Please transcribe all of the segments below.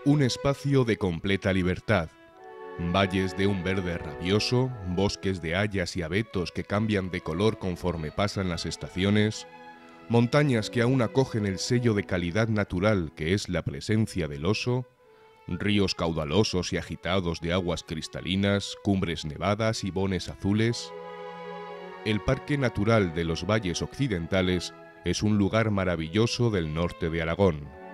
Un espacio de completa libertad. Valles de un verde rabioso, bosques de hayas y abetos que cambian de color conforme pasan las estaciones, montañas que aún acogen el sello de calidad natural que es la presencia del oso, ríos caudalosos y agitados de aguas cristalinas, cumbres nevadas y bones azules. El Parque Natural de los Valles Occidentales es un lugar maravilloso del norte de Aragón.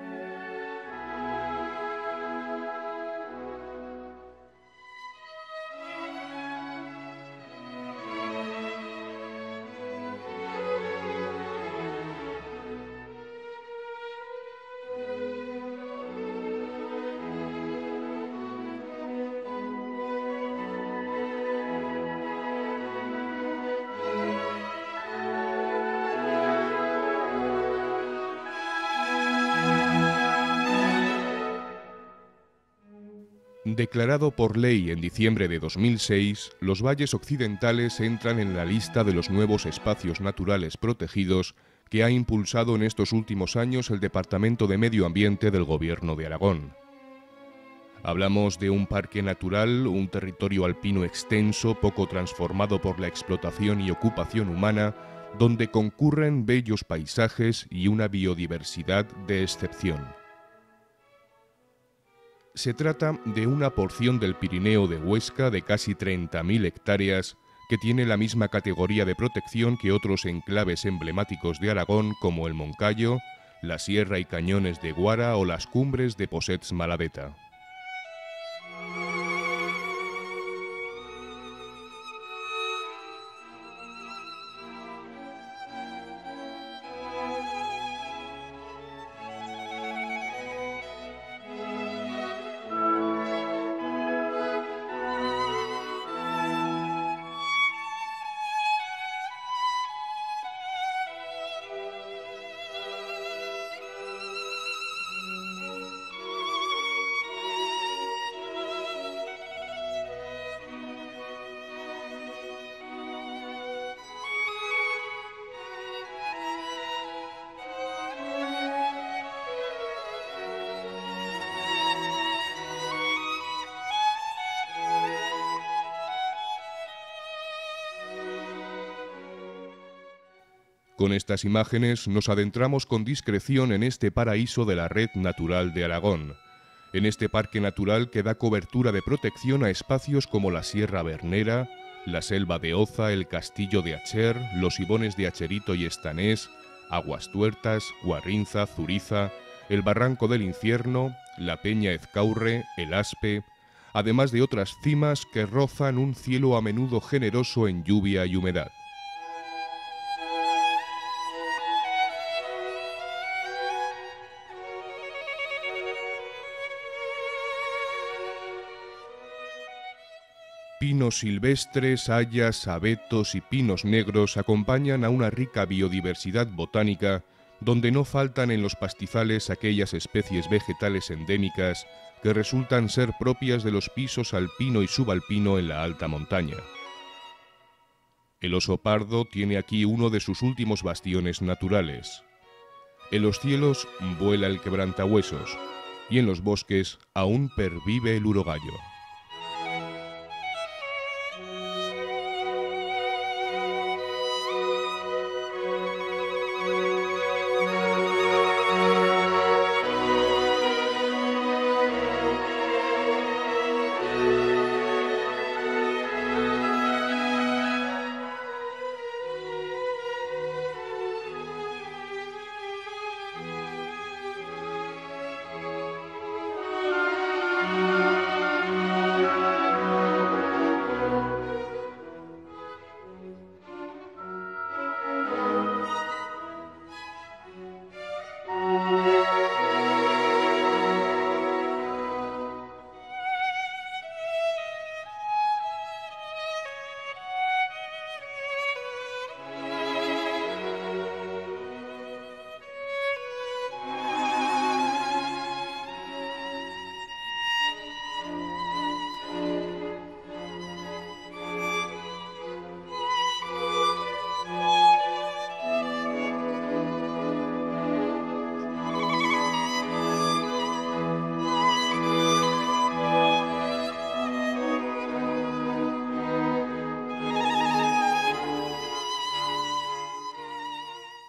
Declarado por ley en diciembre de 2006, los valles occidentales entran en la lista de los nuevos espacios naturales protegidos que ha impulsado en estos últimos años el Departamento de Medio Ambiente del Gobierno de Aragón. Hablamos de un parque natural, un territorio alpino extenso, poco transformado por la explotación y ocupación humana, donde concurren bellos paisajes y una biodiversidad de excepción. Se trata de una porción del Pirineo de Huesca de casi 30.000 hectáreas que tiene la misma categoría de protección que otros enclaves emblemáticos de Aragón como el Moncayo, la Sierra y Cañones de Guara o las cumbres de Possets-Maladeta. Con estas imágenes nos adentramos con discreción en este paraíso de la Red Natural de Aragón, en este parque natural que da cobertura de protección a espacios como la Sierra Bernera, la Selva de Oza, el Castillo de Acher, los Ibones de Acherito y Estanés, Aguas Tuertas, Guarrinza, Zuriza, el Barranco del Infierno, la Peña Ezcaurre, el Aspe, además de otras cimas que rozan un cielo a menudo generoso en lluvia y humedad. Pinos silvestres, hayas, abetos y pinos negros acompañan a una rica biodiversidad botánica donde no faltan en los pastizales aquellas especies vegetales endémicas que resultan ser propias de los pisos alpino y subalpino en la alta montaña. El oso pardo tiene aquí uno de sus últimos bastiones naturales. En los cielos vuela el quebrantahuesos y en los bosques aún pervive el urogallo.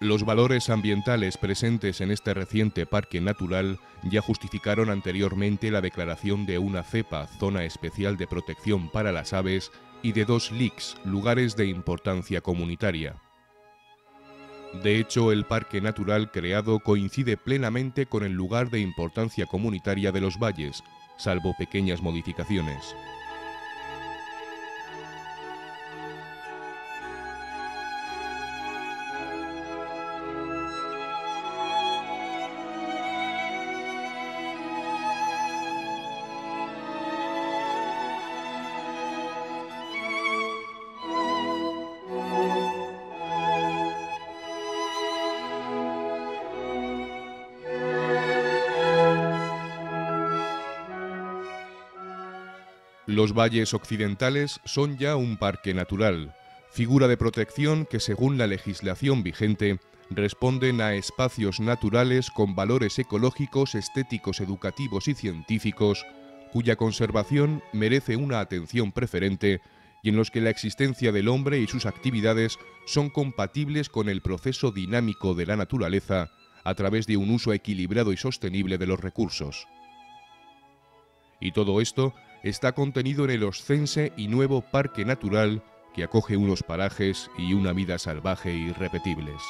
Los valores ambientales presentes en este reciente parque natural ya justificaron anteriormente la declaración de una cepa, zona especial de protección para las aves, y de 2 LICs, lugares de importancia comunitaria. De hecho, el parque natural creado coincide plenamente con el lugar de importancia comunitaria de los valles, salvo pequeñas modificaciones. Los valles occidentales son ya un parque natural, figura de protección que, según la legislación vigente, responden a espacios naturales con valores ecológicos, estéticos, educativos y científicos, cuya conservación merece una atención preferente y en los que la existencia del hombre y sus actividades son compatibles con el proceso dinámico de la naturaleza a través de un uso equilibrado y sostenible de los recursos. Y todo esto está contenido en el oscense y nuevo parque natural que acoge unos parajes y una vida salvaje e irrepetibles.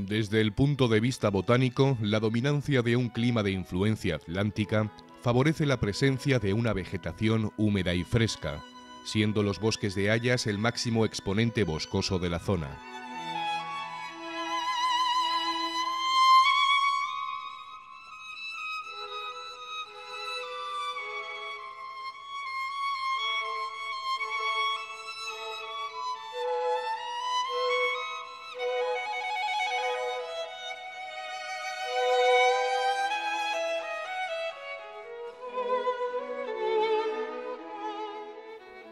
Desde el punto de vista botánico, la dominancia de un clima de influencia atlántica favorece la presencia de una vegetación húmeda y fresca, siendo los bosques de hayas el máximo exponente boscoso de la zona.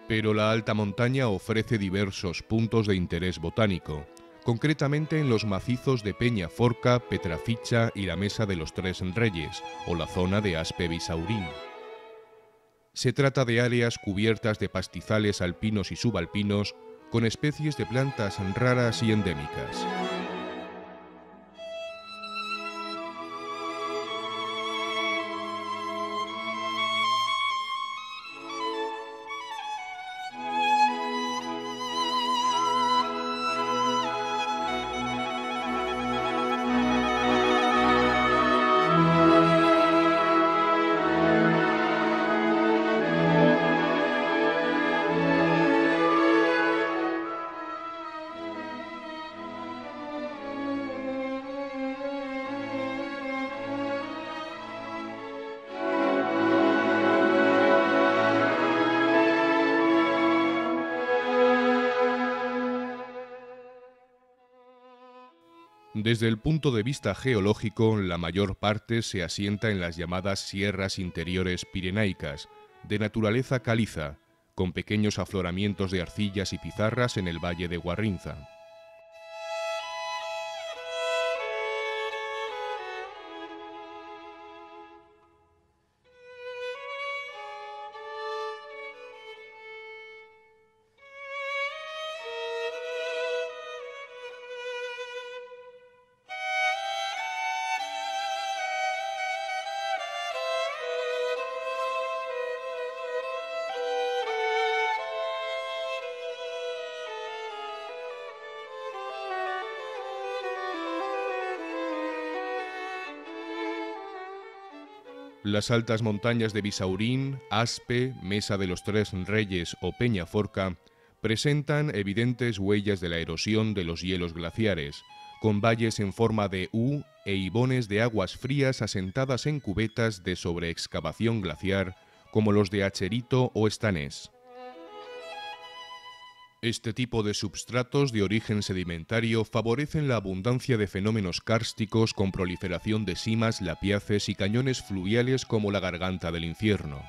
Pero la alta montaña ofrece diversos puntos de interés botánico, concretamente en los macizos de Peñaforca, Petraficha y la Mesa de los Tres Reyes, o la zona de Aspe-Bisaurín. Se trata de áreas cubiertas de pastizales alpinos y subalpinos, con especies de plantas raras y endémicas. Desde el punto de vista geológico, la mayor parte se asienta en las llamadas sierras interiores pirenaicas, de naturaleza caliza, con pequeños afloramientos de arcillas y pizarras en el valle de Guarrinza. Las altas montañas de Bisaurín, Aspe, Mesa de los Tres Reyes o Peñaforca presentan evidentes huellas de la erosión de los hielos glaciares, con valles en forma de U e ibones de aguas frías asentadas en cubetas de sobreexcavación glaciar, como los de Acherito o Estanés. Este tipo de substratos de origen sedimentario favorecen la abundancia de fenómenos kársticos con proliferación de simas, lapiaces y cañones fluviales como la Garganta del Infierno.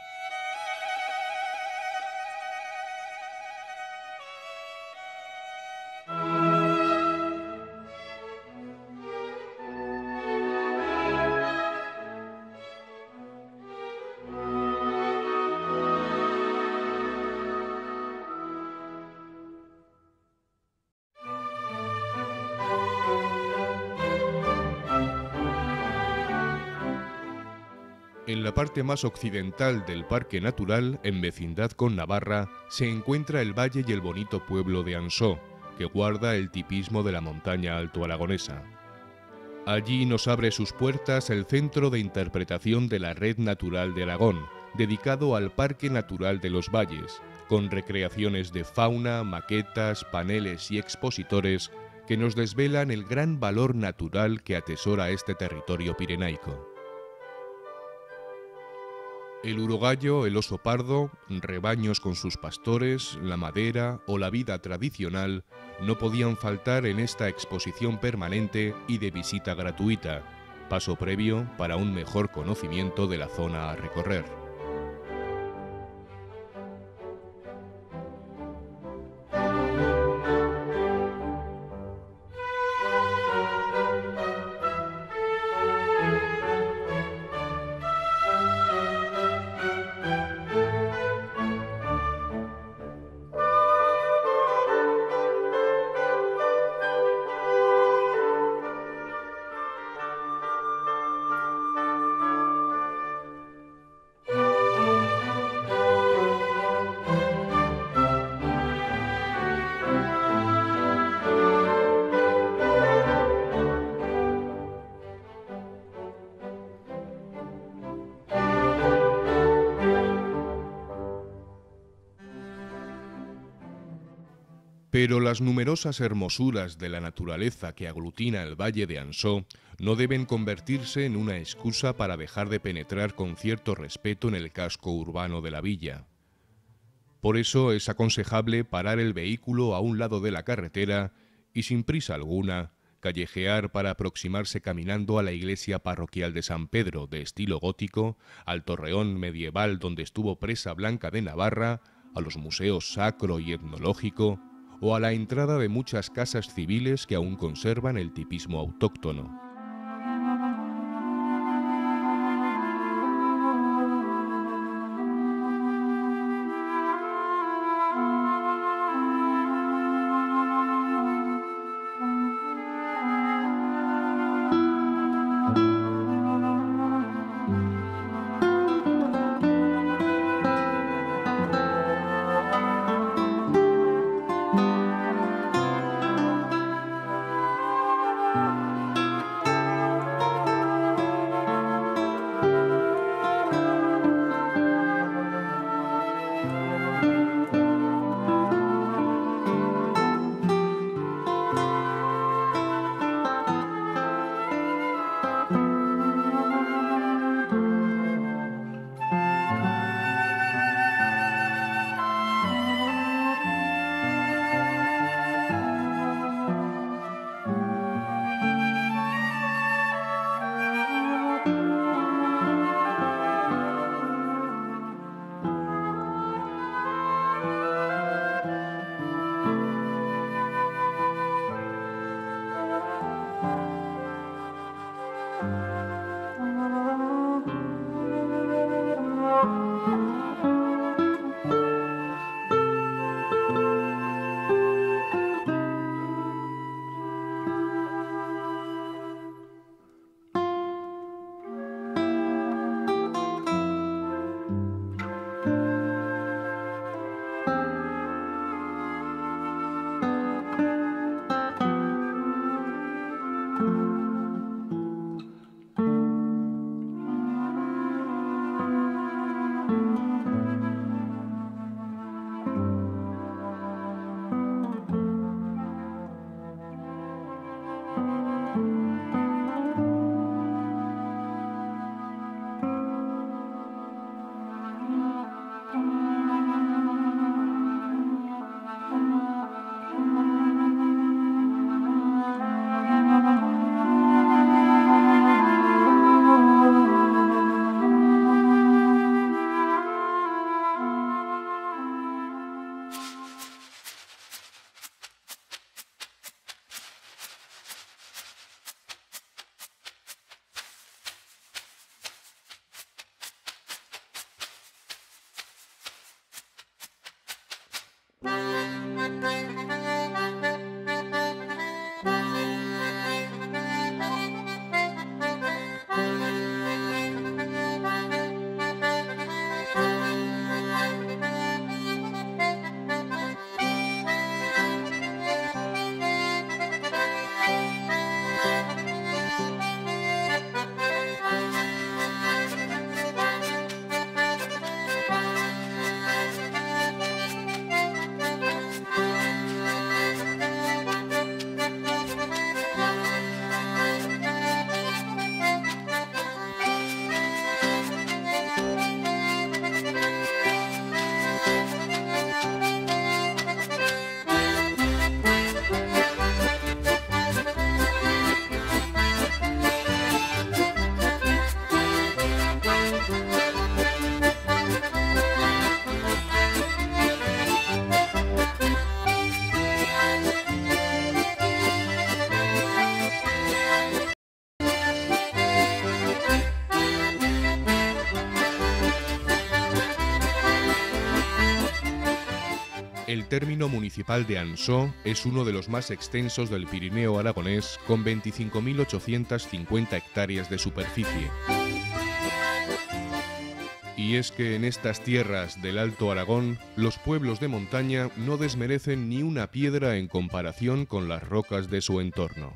En la parte más occidental del Parque Natural, en vecindad con Navarra, se encuentra el valle y el bonito pueblo de Ansó, que guarda el tipismo de la montaña alto aragonesa. Allí nos abre sus puertas el Centro de Interpretación de la Red Natural de Aragón, dedicado al Parque Natural de los Valles, con recreaciones de fauna, maquetas, paneles y expositores que nos desvelan el gran valor natural que atesora este territorio pirenaico. El urogallo, el oso pardo, rebaños con sus pastores, la madera o la vida tradicional no podían faltar en esta exposición permanente y de visita gratuita, paso previo para un mejor conocimiento de la zona a recorrer. Pero las numerosas hermosuras de la naturaleza que aglutina el Valle de Ansó no deben convertirse en una excusa para dejar de penetrar con cierto respeto en el casco urbano de la villa. Por eso es aconsejable parar el vehículo a un lado de la carretera y, sin prisa alguna, callejear para aproximarse caminando a la iglesia parroquial de San Pedro, de estilo gótico, al torreón medieval donde estuvo presa Blanca de Navarra, a los museos sacro y etnológico, o a la entrada de muchas casas civiles que aún conservan el tipismo autóctono. El término municipal de Ansó es uno de los más extensos del Pirineo aragonés, con 25.850 hectáreas de superficie. Y es que en estas tierras del Alto Aragón, los pueblos de montaña no desmerecen ni una piedra en comparación con las rocas de su entorno.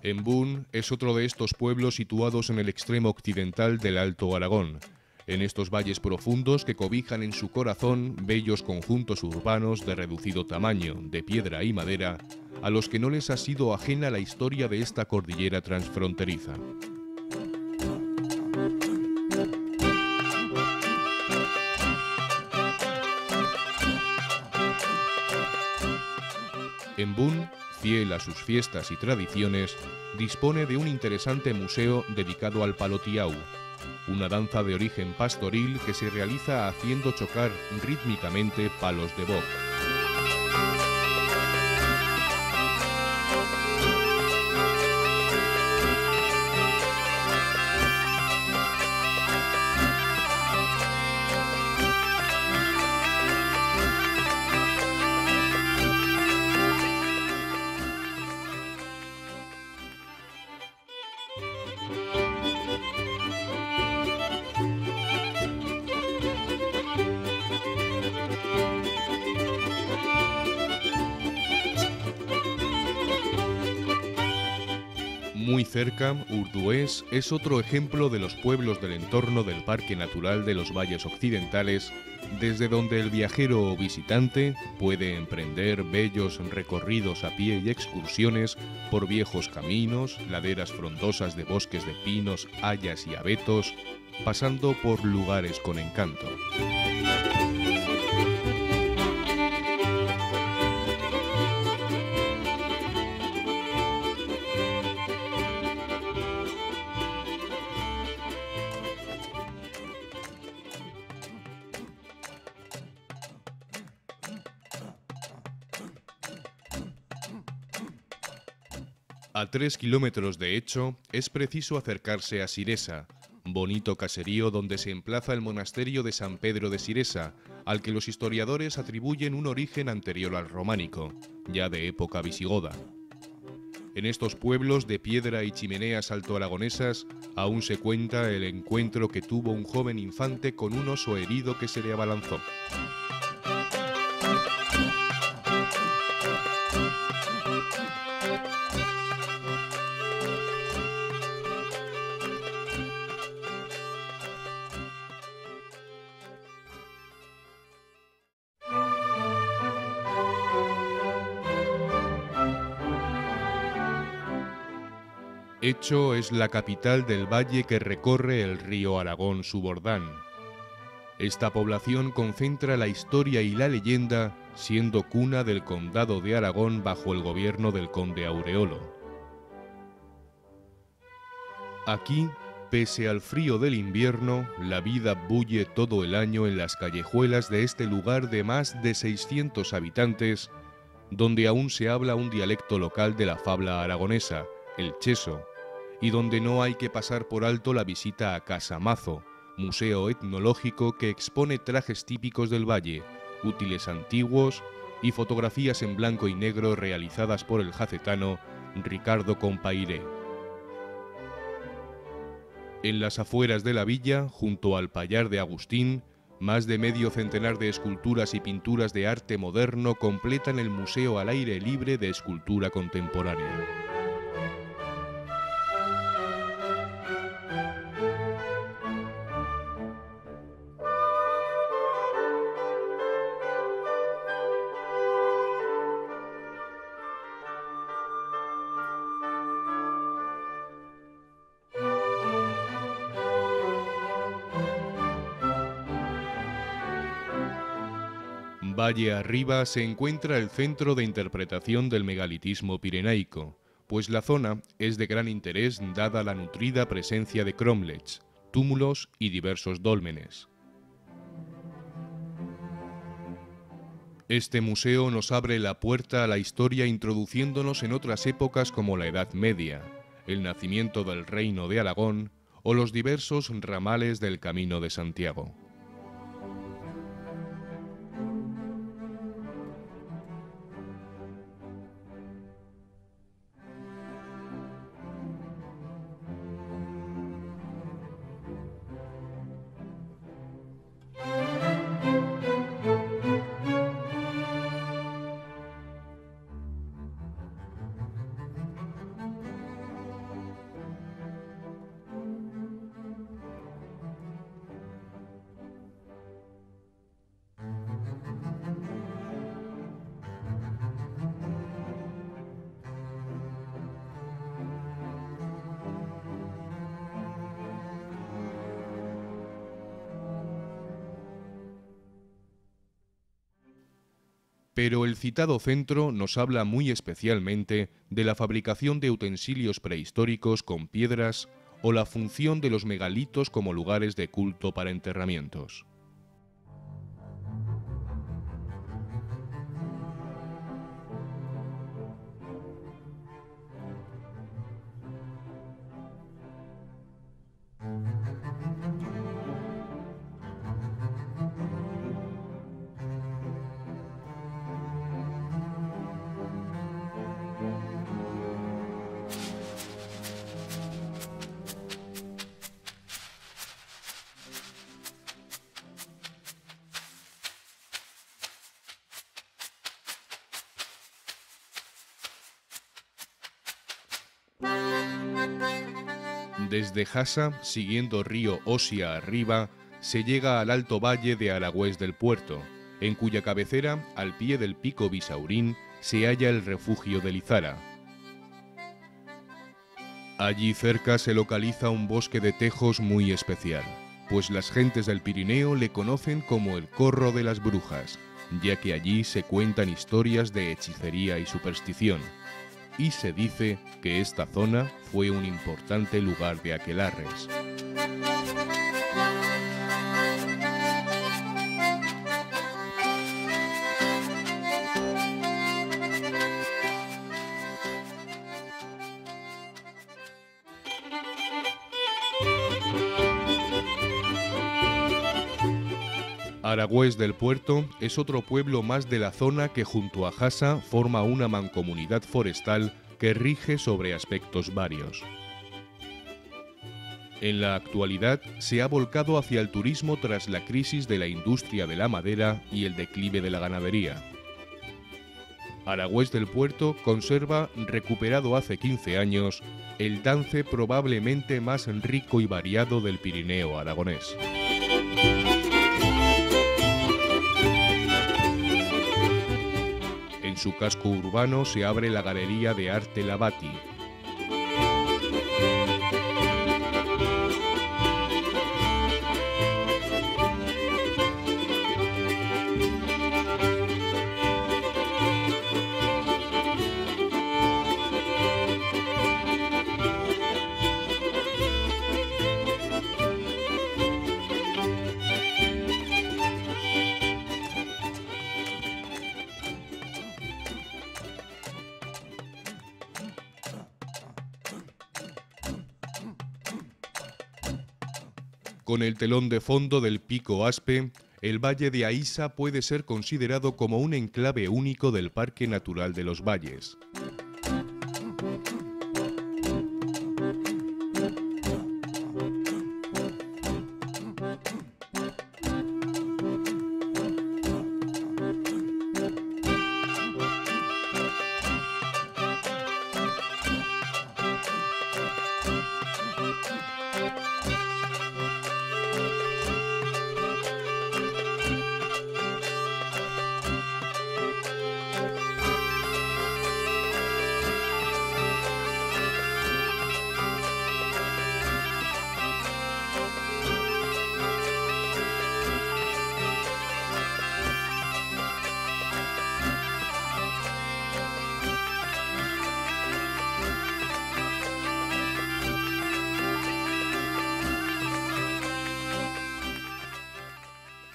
Embún es otro de estos pueblos situados en el extremo occidental del Alto Aragón, en estos valles profundos que cobijan en su corazón bellos conjuntos urbanos de reducido tamaño, de piedra y madera, a los que no les ha sido ajena la historia de esta cordillera transfronteriza. Embún, fiel a sus fiestas y tradiciones, dispone de un interesante museo dedicado al palotiau, una danza de origen pastoril que se realiza haciendo chocar rítmicamente palos de boj. Muy cerca, Urdués es otro ejemplo de los pueblos del entorno del Parque Natural de los Valles Occidentales, desde donde el viajero o visitante puede emprender bellos recorridos a pie y excursiones por viejos caminos, laderas frondosas de bosques de pinos, hayas y abetos, pasando por lugares con encanto. A 3 kilómetros de Echo es preciso acercarse a Siresa, bonito caserío donde se emplaza el monasterio de San Pedro de Siresa, al que los historiadores atribuyen un origen anterior al románico, ya de época visigoda. En estos pueblos de piedra y chimeneas altoaragonesas aún se cuenta el encuentro que tuvo un joven infante con un oso herido que se le abalanzó. Echo es la capital del valle que recorre el río Aragón Subordán. Esta población concentra la historia y la leyenda, siendo cuna del condado de Aragón bajo el gobierno del conde Aureolo. Aquí, pese al frío del invierno, la vida bulle todo el año en las callejuelas de este lugar de más de 600 habitantes, donde aún se habla un dialecto local de la fabla aragonesa, el cheso, y donde no hay que pasar por alto la visita a Casa Mazo, museo etnológico que expone trajes típicos del valle, útiles antiguos y fotografías en blanco y negro realizadas por el jacetano Ricardo Compairé. En las afueras de la villa, junto al Payar de Agustín, más de medio centenar de esculturas y pinturas de arte moderno completan el Museo al Aire Libre de Escultura Contemporánea. Valle arriba se encuentra el centro de interpretación del megalitismo pirenaico, pues la zona es de gran interés dada la nutrida presencia de cromlechs, túmulos y diversos dólmenes. Este museo nos abre la puerta a la historia introduciéndonos en otras épocas como la Edad Media, el nacimiento del Reino de Aragón o los diversos ramales del Camino de Santiago. Pero el citado centro nos habla muy especialmente de la fabricación de utensilios prehistóricos con piedras o la función de los megalitos como lugares de culto para enterramientos. Desde Jasa, siguiendo río Osia arriba, se llega al alto valle de Aragüés del Puerto, en cuya cabecera, al pie del pico Bisaurín, se halla el refugio de Lizara. Allí cerca se localiza un bosque de tejos muy especial, pues las gentes del Pirineo le conocen como el Corro de las Brujas, ya que allí se cuentan historias de hechicería y superstición. Y se dice que esta zona fue un importante lugar de aquelarres. Aragüés del Puerto es otro pueblo más de la zona que junto a Jasa forma una mancomunidad forestal que rige sobre aspectos varios. En la actualidad se ha volcado hacia el turismo tras la crisis de la industria de la madera y el declive de la ganadería. Aragüés del Puerto conserva, recuperado hace 15 años, el dance probablemente más rico y variado del Pirineo aragonés. En su casco urbano se abre la Galería de Arte Lavati. Con el telón de fondo del Pico Aspe, el Valle de Aísa puede ser considerado como un enclave único del Parque Natural de los Valles.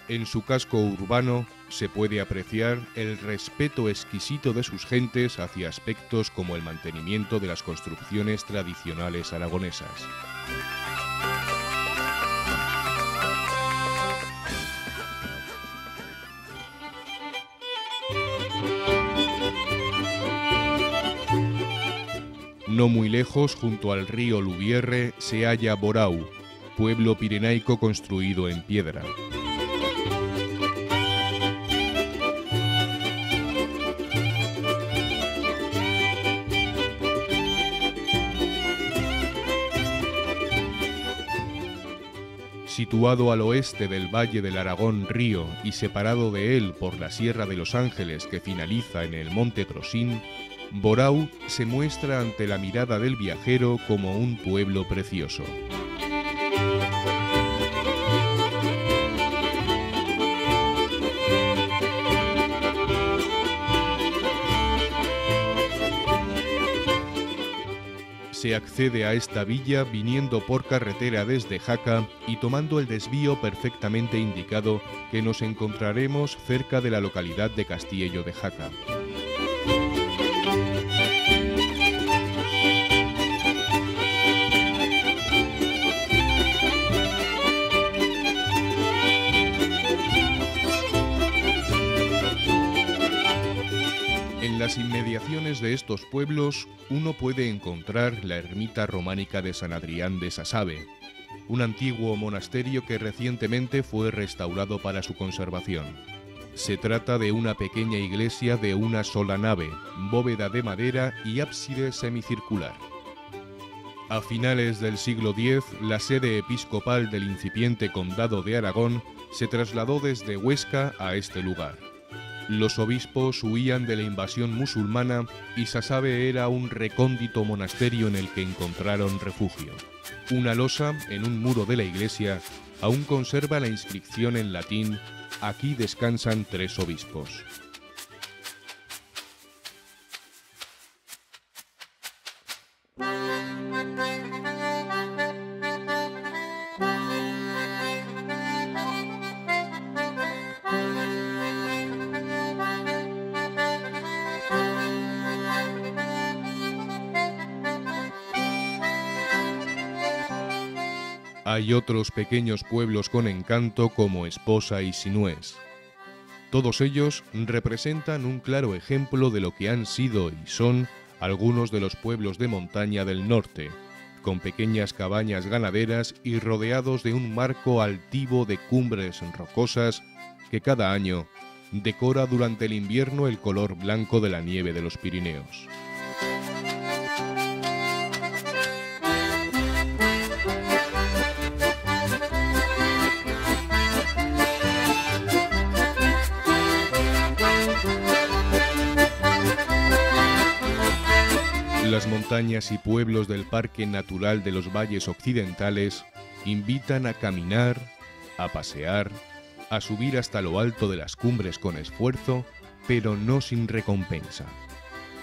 En su casco urbano se puede apreciar el respeto exquisito de sus gentes hacia aspectos como el mantenimiento de las construcciones tradicionales aragonesas. No muy lejos, junto al río Lubierre, se halla Borau, pueblo pirenaico construido en piedra. Situado al oeste del Valle del Aragón Río y separado de él por la Sierra de los Ángeles que finaliza en el Monte Grosín, Borau se muestra ante la mirada del viajero como un pueblo precioso. Se accede a esta villa viniendo por carretera desde Jaca y tomando el desvío perfectamente indicado que nos encontraremos cerca de la localidad de Castiello de Jaca. En las inmediaciones de estos pueblos uno puede encontrar la ermita románica de San Adrián de Sasabe, un antiguo monasterio que recientemente fue restaurado para su conservación. Se trata de una pequeña iglesia de una sola nave, bóveda de madera y ábside semicircular. A finales del siglo X, la sede episcopal del incipiente condado de Aragón se trasladó desde Huesca a este lugar. Los obispos huían de la invasión musulmana y Sasabe era un recóndito monasterio en el que encontraron refugio. Una losa en un muro de la iglesia aún conserva la inscripción en latín: "Aquí descansan 3 obispos". Hay otros pequeños pueblos con encanto como Esposa y Sinués. Todos ellos representan un claro ejemplo de lo que han sido y son algunos de los pueblos de montaña del norte, con pequeñas cabañas ganaderas y rodeados de un marco altivo de cumbres rocosas que cada año decora durante el invierno el color blanco de la nieve de los Pirineos. Las montañas y pueblos del Parque Natural de los Valles Occidentales invitan a caminar, a pasear, a subir hasta lo alto de las cumbres con esfuerzo, pero no sin recompensa.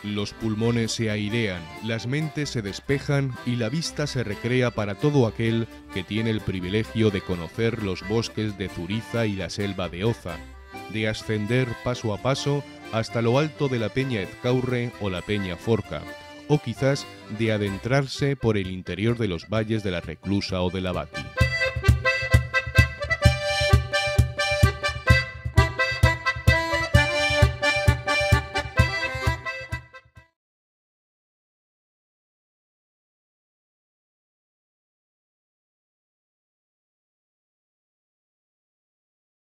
Los pulmones se airean, las mentes se despejan y la vista se recrea para todo aquel que tiene el privilegio de conocer los bosques de Zuriza y la selva de Oza, de ascender paso a paso hasta lo alto de la Peña Ezcaurre o la Peña Forca, o quizás de adentrarse por el interior de los valles de la Reclusa o de la Bati.